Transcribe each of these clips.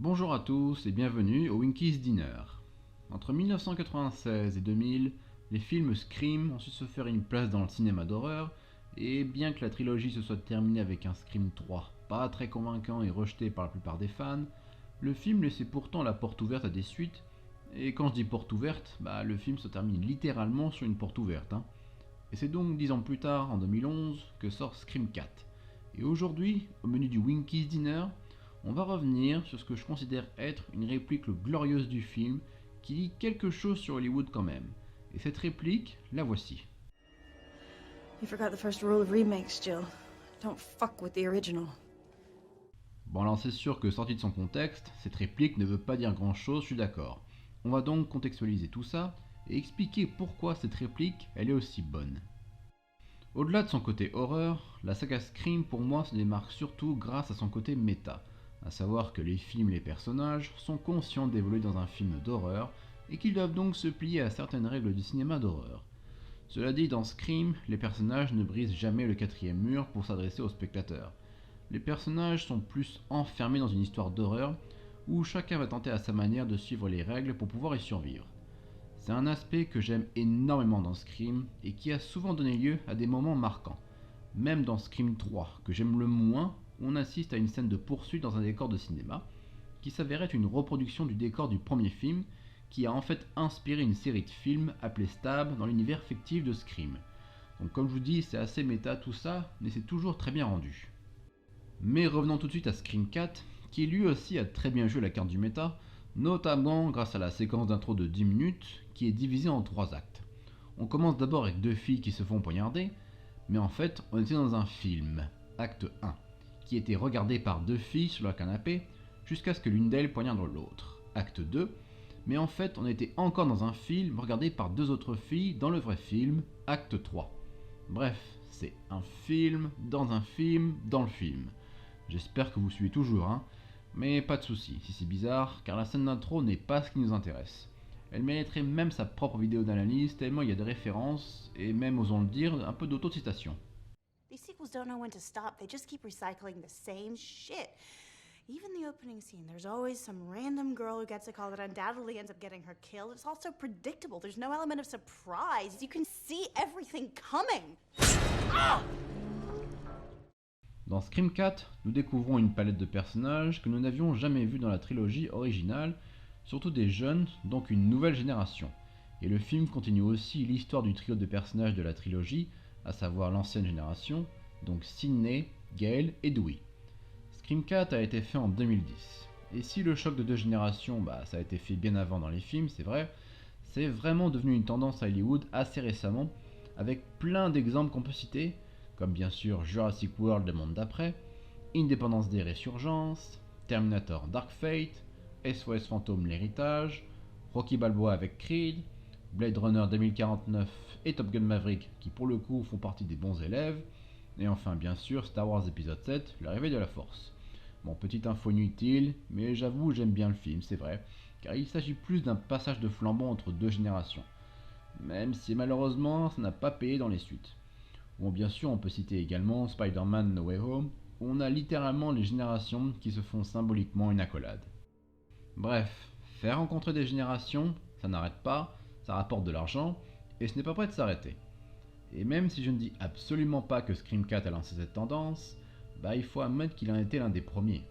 Bonjour à tous et bienvenue au Winky's Dinner. Entre 1996 et 2000, les films Scream ont su se faire une place dans le cinéma d'horreur, et bien que la trilogie se soit terminée avec un Scream 3 pas très convaincant et rejeté par la plupart des fans, le film laissait pourtant la porte ouverte à des suites, et quand je dis porte ouverte, le film se termine littéralement sur une porte ouverte. Et c'est donc 10 ans plus tard, en 2011, que sort Scream 4. Et aujourd'hui, au menu du Winky's Dinner, on va revenir sur ce que je considère être une réplique glorieuse du film qui dit quelque chose sur Hollywood quand même. Et cette réplique, la voici. You forgot the first rule of remakes, Jill. Don't fuck with the original. Bon alors c'est sûr que sorti de son contexte, cette réplique ne veut pas dire grand chose, je suis d'accord. On va donc contextualiser tout ça et expliquer pourquoi cette réplique, elle est aussi bonne. Au-delà de son côté horreur, la saga Scream pour moi se démarque surtout grâce à son côté méta, à savoir que les films et les personnages sont conscients d'évoluer dans un film d'horreur et qu'ils doivent donc se plier à certaines règles du cinéma d'horreur. Cela dit, dans Scream, les personnages ne brisent jamais le quatrième mur pour s'adresser aux spectateurs. Les personnages sont plus enfermés dans une histoire d'horreur où chacun va tenter à sa manière de suivre les règles pour pouvoir y survivre. C'est un aspect que j'aime énormément dans Scream et qui a souvent donné lieu à des moments marquants. Même dans Scream 3, que j'aime le moins, on assiste à une scène de poursuite dans un décor de cinéma, qui s'avère être une reproduction du décor du premier film, qui a en fait inspiré une série de films appelée Stab dans l'univers fictif de Scream. Donc comme je vous dis, c'est assez méta tout ça, mais c'est toujours très bien rendu. Mais revenons tout de suite à Scream 4, qui lui aussi a très bien joué la carte du méta, notamment grâce à la séquence d'intro de 10 minutes, qui est divisée en 3 actes. On commence d'abord avec deux filles qui se font poignarder, mais en fait on était dans un film, acte 1, qui était regardé par deux filles sur leur canapé, jusqu'à ce que l'une d'elles poignarde l'autre, acte 2, mais en fait on était encore dans un film regardé par deux autres filles dans le vrai film, acte 3. Bref, c'est un film dans le film. J'espère que vous suivez toujours, mais pas de soucis si c'est bizarre, car la scène d'intro n'est pas ce qui nous intéresse. Elle mériterait même sa propre vidéo d'analyse, tellement il y a de références, et même, osons le dire, un peu d'autocitation. These sequels don't know when to stop. They just keep recycling the same shit. Even the opening scene, there's always some random girl who gets a call that undoubtedly ends up getting her killed. It's also predictable. There's no element of surprise. You can see everything coming. Ah! Dans Scream 4, nous découvrons une palette de personnages que nous n'avions jamais vus dans la trilogie originale, surtout des jeunes, donc une nouvelle génération. Et le film continue aussi l'histoire du trio de personnages de la trilogie, à savoir l'ancienne génération, donc Sidney, Gail et Dewey. Scream 4 a été fait en 2010. Et si le choc de deux générations, ça a été fait bien avant dans les films, c'est vrai, c'est vraiment devenu une tendance à Hollywood assez récemment, avec plein d'exemples qu'on peut citer, comme bien sûr Jurassic World le monde d'après, Independence Day Résurgence, Terminator Dark Fate, SOS Fantôme l'héritage, Rocky Balboa avec Creed, Blade Runner 2049 et Top Gun Maverick qui pour le coup font partie des bons élèves, et enfin bien sûr Star Wars épisode 7, l'arrivée de la Force. Bon, petite info inutile, mais j'avoue j'aime bien le film, c'est vrai, car il s'agit plus d'un passage de flambeau entre deux générations, même si malheureusement ça n'a pas payé dans les suites. Bon, bien sûr, on peut citer également Spider-Man No Way Home, où on a littéralement les générations qui se font symboliquement une accolade. Bref, faire rencontrer des générations, ça n'arrête pas, ça rapporte de l'argent, et ce n'est pas prêt de s'arrêter. Et même si je ne dis absolument pas que Scream 4 a lancé cette tendance, il faut admettre qu'il en était l'un des premiers.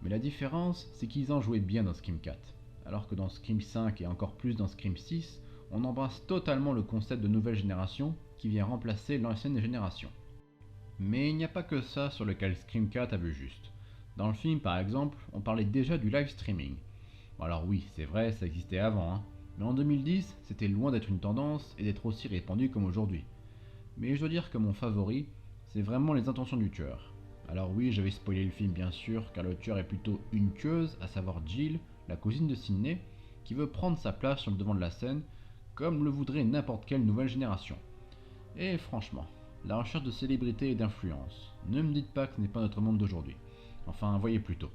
Mais la différence, c'est qu'ils en jouaient bien dans Scream 4, alors que dans Scream 5 et encore plus dans Scream 6, on embrasse totalement le concept de nouvelle génération qui vient remplacer l'ancienne génération. Mais il n'y a pas que ça sur lequel Scream 4 a vu juste. Dans le film par exemple, on parlait déjà du live streaming. Bon, alors oui, c'est vrai, ça existait avant, mais en 2010, c'était loin d'être une tendance et d'être aussi répandu comme aujourd'hui. Mais je dois dire que mon favori, c'est vraiment les intentions du tueur. Alors oui, j'avais spoilé le film bien sûr, car le tueur est plutôt une tueuse, à savoir Jill, la cousine de Sidney, qui veut prendre sa place sur le devant de la scène, comme le voudrait n'importe quelle nouvelle génération. Et franchement, la recherche de célébrité et d'influence, ne me dites pas que ce n'est pas notre monde d'aujourd'hui. Enfin, voyez plutôt.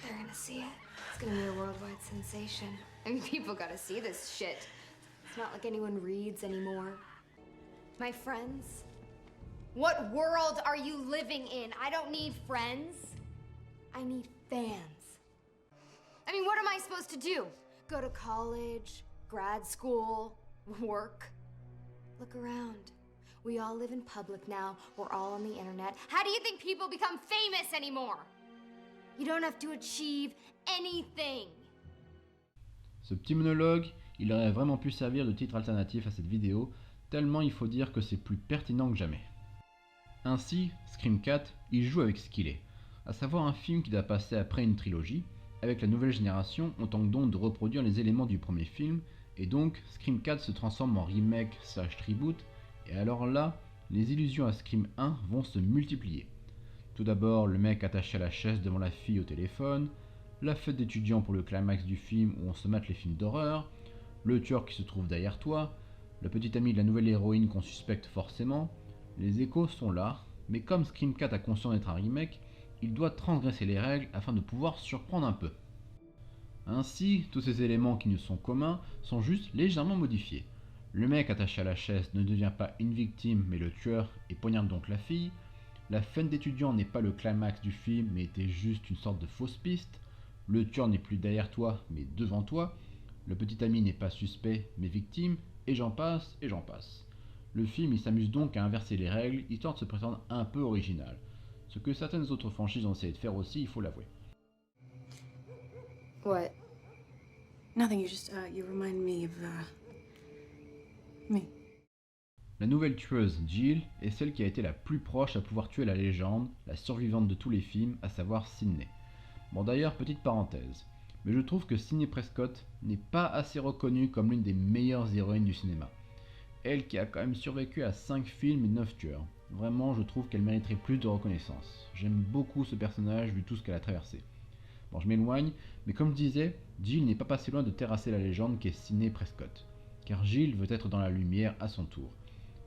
They're gonna see it. It's gonna be a worldwide sensation. I mean, people gotta see this shit. It's not like anyone reads anymore. My friends? What world are you living in? I don't need friends. I need fans. supposed to do? Go to college, grad school, work? Look around. We all live in public now. We're all on the internet. How do you think people become famous anymore? You don't have to achieve anything. Ce petit monologue, il aurait vraiment pu servir de titre alternatif à cette vidéo, tellement il faut dire que c'est plus pertinent que jamais. Ainsi, Scream 4, il joue avec ce qu'il est, à savoir un film qui doit passer après une trilogie. Avec la nouvelle génération, on tente donc de reproduire les éléments du premier film, et donc Scream 4 se transforme en remake / reboot, et alors là, les illusions à Scream 1 vont se multiplier. Tout d'abord, le mec attaché à la chaise devant la fille au téléphone, la fête d'étudiants pour le climax du film où on se mate les films d'horreur, le tueur qui se trouve derrière toi, le petit ami de la nouvelle héroïne qu'on suspecte forcément. Les échos sont là, mais comme Scream 4 a conscience d'être un remake, il doit transgresser les règles afin de pouvoir surprendre un peu. Ainsi, tous ces éléments qui nous sont communs sont juste légèrement modifiés. Le mec attaché à la chaise ne devient pas une victime mais le tueur et poignarde donc la fille. La fête d'étudiant n'est pas le climax du film mais était juste une sorte de fausse piste. Le tueur n'est plus derrière toi mais devant toi. Le petit ami n'est pas suspect mais victime, et j'en passe et j'en passe. Le film il s'amuse donc à inverser les règles histoire de se prétendre un peu original. Ce que certaines autres franchises ont essayé de faire aussi, il faut l'avouer. What? Nothing, you remind me of, me. La nouvelle tueuse, Jill, est celle qui a été la plus proche à pouvoir tuer la légende, la survivante de tous les films, à savoir Sidney. Bon d'ailleurs, petite parenthèse, mais je trouve que Sidney Prescott n'est pas assez reconnue comme l'une des meilleures héroïnes du cinéma. Elle qui a quand même survécu à 5 films et 9 tueurs. Vraiment, je trouve qu'elle mériterait plus de reconnaissance. J'aime beaucoup ce personnage vu tout ce qu'elle a traversé. Bon, je m'éloigne, mais comme je disais, Jill n'est pas passé loin de terrasser la légende qu'est Sidney Prescott. Car Jill veut être dans la lumière à son tour.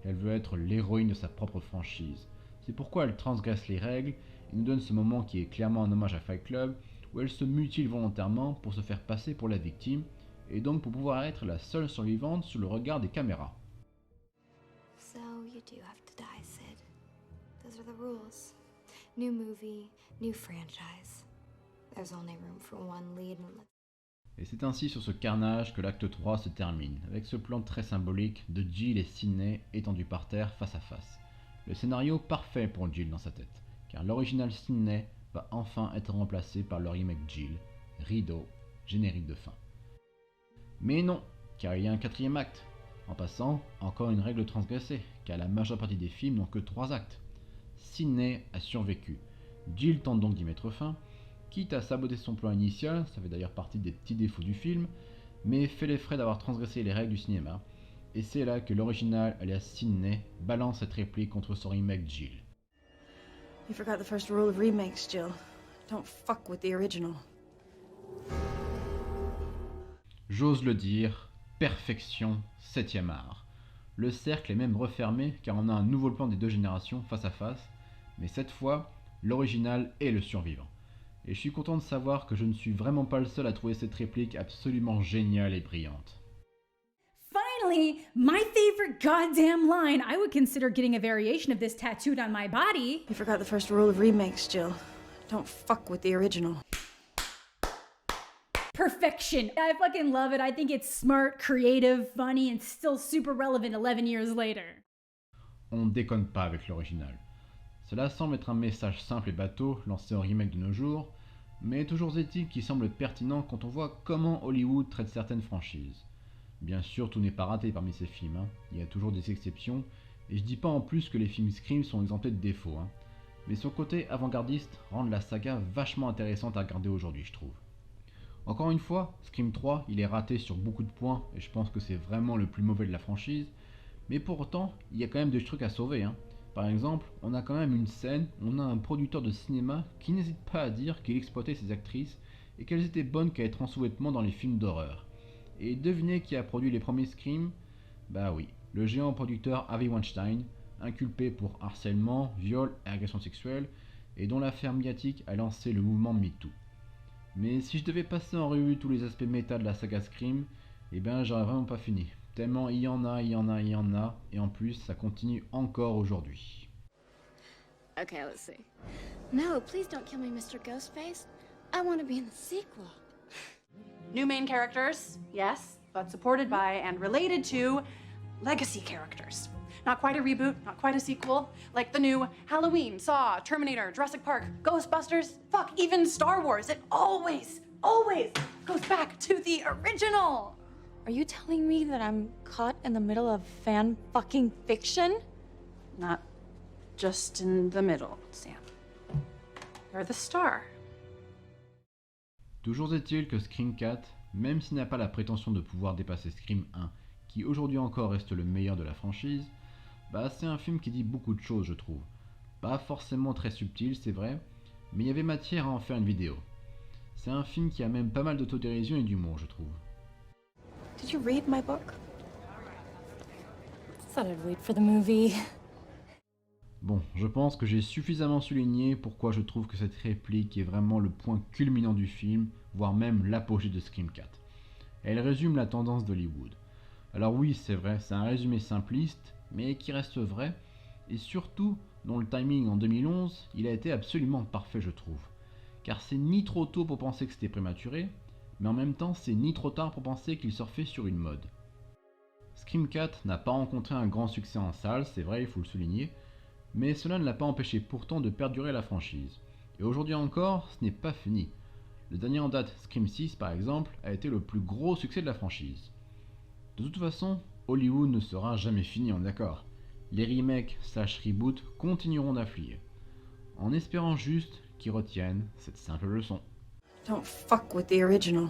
Elle veut être l'héroïne de sa propre franchise. C'est pourquoi elle transgresse les règles et nous donne ce moment qui est clairement un hommage à Fight Club, où elle se mutile volontairement pour se faire passer pour la victime, et donc pour pouvoir être la seule survivante sous le regard des caméras. So you do have to die, Sid. Those are the rules. New movie, new franchise. There's only room for one lead and let's... Et c'est ainsi sur ce carnage que l'acte 3 se termine, avec ce plan très symbolique de Jill et Sidney étendus par terre face à face. Le scénario parfait pour Jill dans sa tête, car l'original Sidney va enfin être remplacé par le remake Jill, rideau, générique de fin. Mais non, car il y a un 4e acte. En passant, encore une règle transgressée, car la majeure partie des films n'ont que 3 actes. Sidney a survécu. Jill tente donc d'y mettre fin, quitte à saboter son plan initial, ça fait d'ailleurs partie des petits défauts du film, mais fait les frais d'avoir transgressé les règles du cinéma, et c'est là que l'original, alias Sidney, balance cette réplique contre son remake Jill. You forgot the first rule of remakes, Jill. Don't fuck with the original. J'ose le dire, perfection, 7e art. Le cercle est même refermé car on a un nouveau plan des deux générations face à face, mais cette fois, l'original est le survivant. Et je suis content de savoir que je ne suis vraiment pas le seul à trouver cette réplique absolument géniale et brillante. Finally, my favorite goddamn line. I would consider getting a variation of this tattooed on my body. You forgot the first rule of remakes, Jill. Don't fuck with the original. Perfection. I fucking love it. I think it's smart, creative, funny, and still super relevant 11 years later. On déconne pas avec l'original. Cela semble être un message simple et bateau lancé en remake de nos jours, mais toujours est-il qui semble pertinent quand on voit comment Hollywood traite certaines franchises. Bien sûr, tout n'est pas raté parmi ces films, hein. Il y a toujours des exceptions, et je dis pas en plus que les films Scream sont exemptés de défauts, hein. Mais son côté avant-gardiste rend la saga vachement intéressante à regarder aujourd'hui, je trouve. Encore une fois, Scream 3, il est raté sur beaucoup de points, et je pense que c'est vraiment le plus mauvais de la franchise, mais pourtant, il y a quand même des trucs à sauver, hein. Par exemple, on a quand même une scène, on a un producteur de cinéma qui n'hésite pas à dire qu'il exploitait ses actrices et qu'elles étaient bonnes qu'à être en sous-vêtements dans les films d'horreur. Et devinez qui a produit les premiers Scream? Bah oui, le géant producteur Harvey Weinstein, inculpé pour harcèlement, viol et agression sexuelle, et dont l'affaire médiatique a lancé le mouvement MeToo. Mais si je devais passer en revue tous les aspects méta de la saga Scream, eh ben j'aurais vraiment pas fini. Tellement il y en a, et en plus ça continue encore aujourd'hui. Okay, let's see. No, please don't kill me, Mr. Ghostface. I want to be in the sequel. New main characters, yes, but supported by and related to legacy characters. Not quite a reboot, not quite a sequel, like the new Halloween, Saw, Terminator, Jurassic Park, Ghostbusters, fuck, even Star Wars. It always goes back to the original. Are you telling me that I'm caught in the middle of fan fucking fiction? Not just in the middle, Sam. You're the star. Toujours est-il que Scream 4, même s'il n'a pas la prétention de pouvoir dépasser Scream 1, qui aujourd'hui encore reste le meilleur de la franchise, bah c'est un film qui dit beaucoup de choses je trouve. Pas forcément très subtil c'est vrai, mais il y avait matière à en faire une vidéo. C'est un film qui a même pas mal d'autodérision et d'humour je trouve. Did you read my book? Thought I'd wait for the movie. Bon, je pense que j'ai suffisamment souligné pourquoi je trouve que cette réplique est vraiment le point culminant du film, voire même l'apogée de Scream 4. Elle résume la tendance d'Hollywood. Alors oui, c'est vrai, c'est un résumé simpliste, mais qui reste vrai, et surtout, dont le timing en 2011, il a été absolument parfait je trouve. Car c'est ni trop tôt pour penser que c'était prématuré, mais en même temps c'est ni trop tard pour penser qu'il surfait sur une mode. Scream 4 n'a pas rencontré un grand succès en salle, c'est vrai, il faut le souligner, mais cela ne l'a pas empêché pourtant de perdurer la franchise. Et aujourd'hui encore, ce n'est pas fini. Le dernier en date, Scream 6 par exemple, a été le plus gros succès de la franchise. De toute façon, Hollywood ne sera jamais fini, on est d'accord. Les remakes / reboots continueront d'affluer. En espérant juste qu'ils retiennent cette simple leçon. Don't fuck with the original.